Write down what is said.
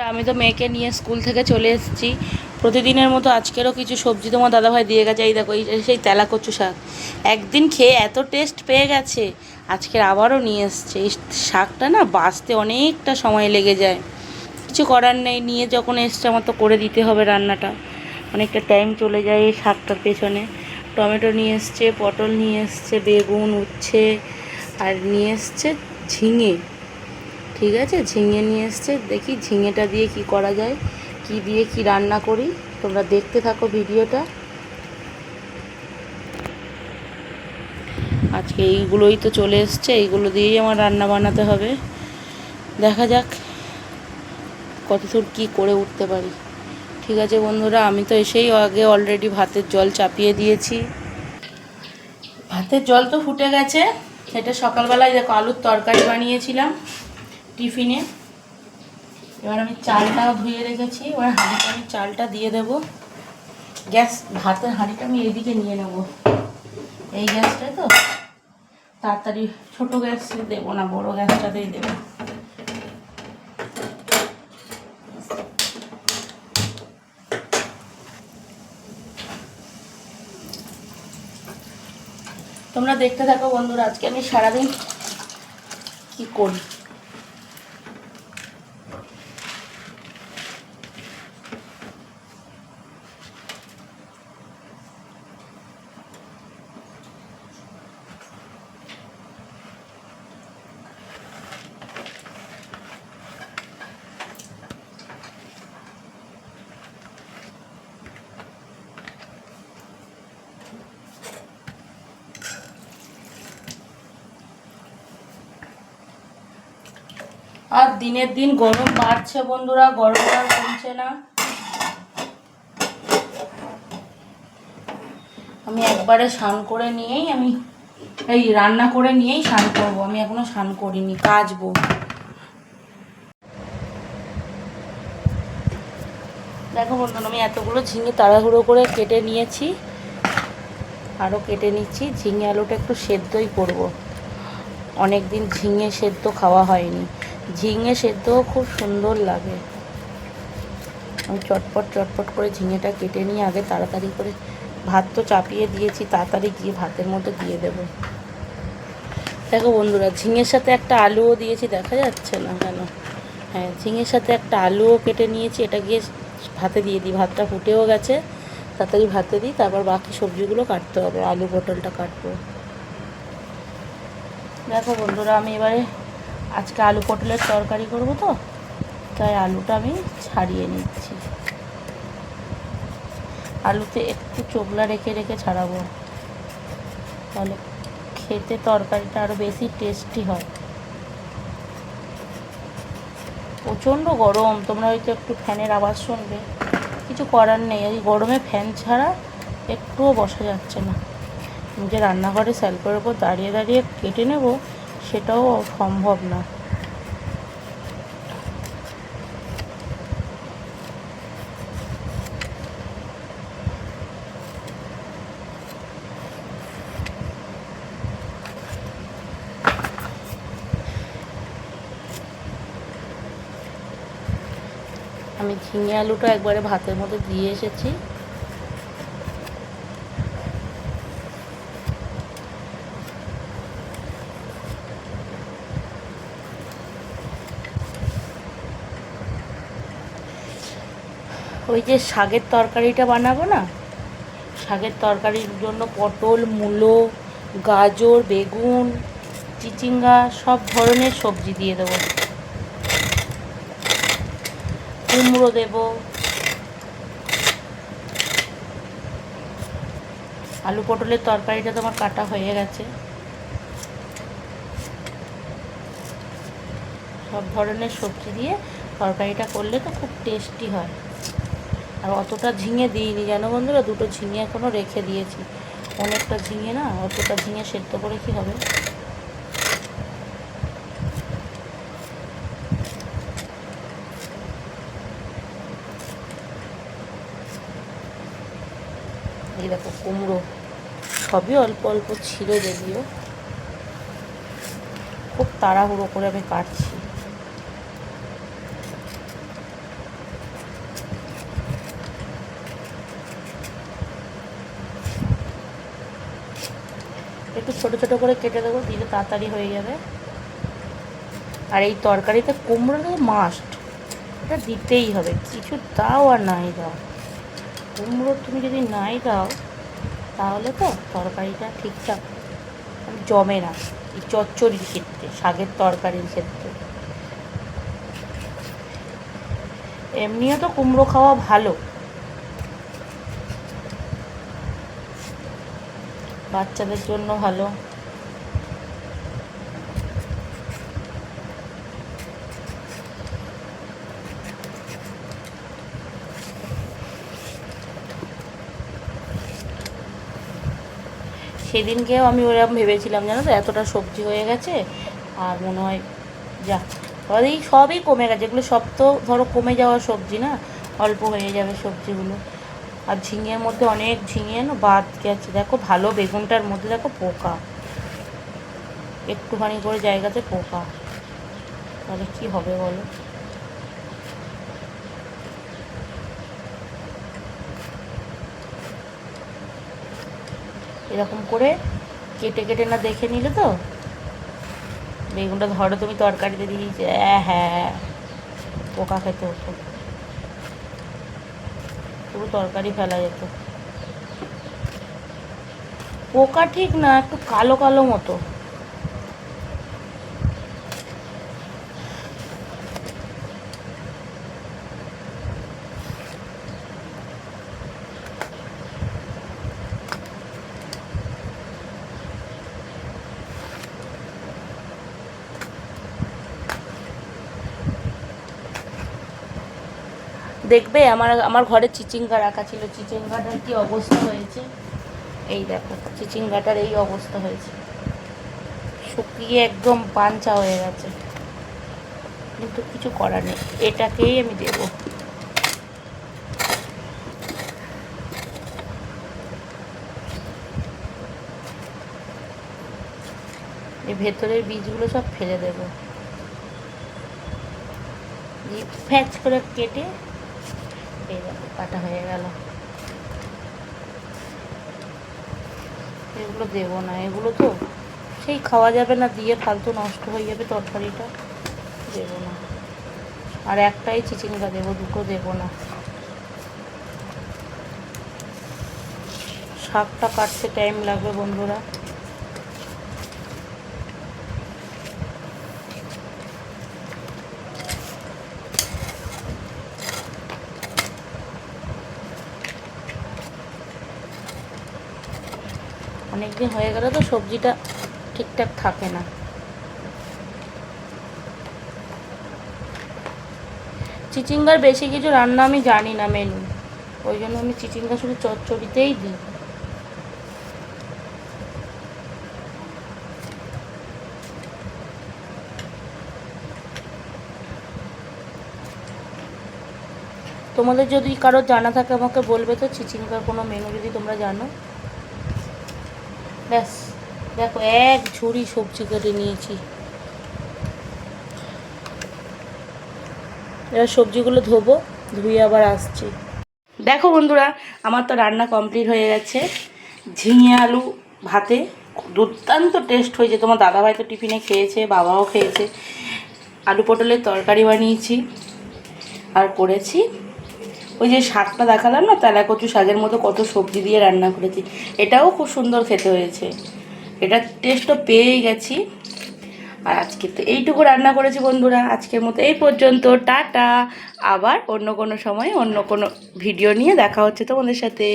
আমি তো মেয়েকে নিয়ে স্কুল থেকে চলে এসেছি। প্রতিদিনের মতো আজকেরও কিছু সবজি তোমার দাদাভাই দিয়ে গেছে। এই দেখো, এই সেই তেলা কচু শাক, একদিন খেয়ে এত টেস্ট পেয়ে গেছে, আজকের আবারও নিয়ে এসছে। এই শাকটা না বাছতে অনেকটা সময় লেগে যায়, কিছু করার নেই। নিয়ে যখন এসছে আমার তো করে দিতে হবে রান্নাটা, অনেকটা টাইম চলে যায় এই শাকটার পেছনে। টমেটো নিয়ে এসছে, পটল নিয়ে এসছে, বেগুন, উচ্ছে, আর নিয়ে এসছে ঝিঙে। ঠিক আছে, ঝিঙে নিয়ে এসছে। দেখি ঝিঙেটা দিয়ে কি করা যায়, কি দিয়ে কি রান্না করি, তোমরা দেখতে থাকো ভিডিওটা। আজকে এইগুলোই তো চলে এসছে, এইগুলো দিয়েই আমার রান্না বানাতে হবে। দেখা যাক কতদূর কী করে উঠতে পারি। ঠিক আছে বন্ধুরা, আমি তো এসেই আগে অলরেডি ভাতের জল চাপিয়ে দিয়েছি। ভাতের জল তো ফুটে গেছে। এটা সকালবেলায় দেখো আলুর তরকারি বানিয়েছিলাম টিফিনে। এবার আমি চালটাও ধুয়ে রেখেছি, এবার হাঁড়িটা আমি চালটা দিয়ে দেবো। গ্যাস, ভাতের হাঁড়িটা আমি এইদিকে নিয়ে নেব, এই গ্যাসটাই তো তাড়াতাড়ি। ছোটো গ্যাস দেবো না, বড়ো গ্যাসটাতেই দেবো। তোমরা দেখতে থাকো বন্ধুরা, আজকে আমি সারাদিন কি করি। আর দিনের দিন গরম বাড়ছে বন্ধুরা, গরম আর কমছে না। আমি একবারে স্নান করে নিয়েই আমি এই রান্না করে নিয়েই স্নান করবো। আমি এখনো স্নান করিনি, কাচবো। দেখো বন্ধুরা, আমি এতগুলো ঝিঙে তাড়াহুড়ো করে কেটে নিয়েছি, আরও কেটে নিচ্ছি। ঝিঙে আলুটা একটু সেদ্ধই করব, অনেক দিন ঝিঙে সেদ্ধ খাওয়া হয়নি। ঝিঙে সেদ্ধও খুব সুন্দর লাগে। আমি চটপট চটপট করে ঝিঙেটা কেটে নিয়ে আগে তাড়াতাড়ি করে, ভাত তো চাপিয়ে দিয়েছি, তাড়াতাড়ি গিয়ে ভাতের মধ্যে দিয়ে দেবো। দেখো বন্ধুরা, ঝিঙের সাথে একটা আলুও দিয়েছি, দেখা যাচ্ছে না কেন? হ্যাঁ, ঝিঙের সাথে একটা আলুও কেটে নিয়েছি। এটা গিয়ে ভাতে দিয়ে দিই, ভাতটা ফুটেও গেছে, তাড়াতাড়ি ভাতে দিই। তারপর বাকি সবজিগুলো কাটতে হবে, আলু পটলটা কাটবো। দেখো বন্ধুরা, আমি এবারে আজকে আলু পটলের তরকারি করব, তো তাই আলুটা আমি ছাড়িয়ে নিচ্ছি। আলুতে একটু চোখলা রেখে রেখে ছাড়াবো, তাহলে খেতে তরকারিটা আরও বেশি টেস্টি হয়। প্রচণ্ড গরম, তোমরা হয়তো একটু ফ্যানের আওয়াজ শুনবে, কিছু করার নেই। এই গরমে ফ্যান ছাড়া একটুও বসা যাচ্ছে না। যে রান্নাঘরে স্যালফের ওপর দাঁড়িয়ে দাঁড়িয়ে কেটে নেব, সেটাও সম্ভব না। আমি ঝিঙে আলুটা একবারে ভাতের মধ্যে দিয়ে এসেছি। ওই যে শাকের তরকারিটা বানাবো না, শাকের তরকারির জন্য পটল, মূলো, গাজর, বেগুন, চিচিঙ্গা সব ধরনের সবজি দিয়ে দেবো। কুমড়ো দেবো। আলু পটলের তরকারিটা তো আমার কাটা হয়ে গেছে। সব ধরনের সবজি দিয়ে তরকারিটা করলে তো খুব টেস্টি হয়। আর অতটা ঝিঙে দিইনি জানো বন্ধুরা, দুটো ঝিঙে এখনও রেখে দিয়েছি। অনেকটা ঝিঙে না, অতটা ঝিঙে সেদ্ধ করে কি হবে। এই দেখো কুমড়ো, সবই অল্প অল্প ছিল, যদিও খুব তাড়াহুড়ো করে আমি কাটছি। একটু ছোটো ছোটো করে কেটে দেবো, দিলে তাড়াতাড়ি হয়ে যাবে। আর এই তরকারিতে কুমড়োটা মাস্ট, এটা দিতেই হবে, কিছু দাও আর নাই দাও। কুমড়ো তুমি যদি নাই দাও তাহলে তো তরকারিটা ঠিকঠাক জমে না, এই চচ্চড়ির ক্ষেত্রে, শাকের তরকারির ক্ষেত্রে। এমনিও তো কুমড়ো খাওয়া ভালো, বাচ্চাদের জন্য ভালো। সেদিনকেও আমি ওরকম ভেবেছিলাম, জানো তো, এতটা সবজি হয়ে গেছে আর মনে হয় যা, এই সবই কমে গেছে, এগুলো সব তো ধরো কমে যাওয়া সবজি না, অল্প হয়ে যাবে সবজিগুলো। আর ঝিঙের মধ্যে অনেক ঝিঙে না বাদ গেছে, দেখো ভালো বেগুনটার মধ্যে দেখো পোকা, একটুখানি করে জায়গাতে পোকা, তাহলে কি হবে বলো। এরকম করে কেটে কেটে না দেখে নিলে তো, বেগুনটা ধরো তুমি তরকারিতে দিয়ে দিয়েছে, হ্যাঁ পোকা খেতে হতো, পুরো তরকারি ফেলা যেত। পোকা ঠিক না, একটু কালো কালো মতো। দেখবে আমার আমার ঘরে চিচিঙ্গা রাখা ছিল, চিচিঙ্গাটার কি অবস্থা হয়েছে, এই দেখো চিচিঙ্গাটার এই অবস্থা হয়েছে, শুকিয়ে একদম পাঞ্চা হয়ে গেছে, কিন্তু কিছু করার নেই, এটাকেই আমি দেবো। এই ভেতরের বীজগুলো সব ফেলে দেবো, ফ্যাচ করে কেটে, এই দেখো কাটা হয়ে গেল। এগুলো দেবো না, এগুলো তো সেই খাওয়া যাবে না, দিয়ে ফালতু নষ্ট হয়ে যাবে তরকারিটা, দেবো না। আর একটাই চিচিঙ্গা দেবো, দুটো দেবো না। শাকটা কাটতে টাইম লাগবে বন্ধুরা। অনেকদিন হয়ে গেলে তো সবজিটা ঠিকঠাক থাকে না। চিচিঙ্গার বেশি কিছু রান্না আমি জানি না মেনু, ওই জন্য আমি চিচিঙ্গা শুধু চচ্চড়িতেই দিই। তোমাদের যদি কারো জানা থাকে আমাকে বলবে তো, চিচিঙ্গার কোনো মেনু যদি তোমরা জানো। ব্যাস দেখো এক ঝুড়ি সবজি কেটে নিয়েছি, এবার সবজিগুলো ধোবো, ধুয়ে আবার আসছি। দেখো বন্ধুরা, আমার তো রান্না কমপ্লিট হয়ে গেছে। ঝিঙে আলু ভাতে দুর্দান্ত টেস্ট হয়েছে, তোমার দাদাভাই তো টিফিনে খেয়েছে, বাবাও খেয়েছে। আলু পটলের তরকারি বানিয়েছি, আর করেছি ওই যে শাকটা দেখালাম না, তেলাকচু শাকের মতো কত সবজি দিয়ে রান্না করেছি, এটাও খুব সুন্দর খেতে হয়েছে, এটার টেস্টও পেয়েই গেছি। আর আজকে তো এইটুকু রান্না করেছি বন্ধুরা, আজকের মতো এই পর্যন্ত, টাটা। আবার অন্য কোনো সময় অন্য কোনো ভিডিও নিয়ে দেখা হচ্ছে তোমাদের সাথে।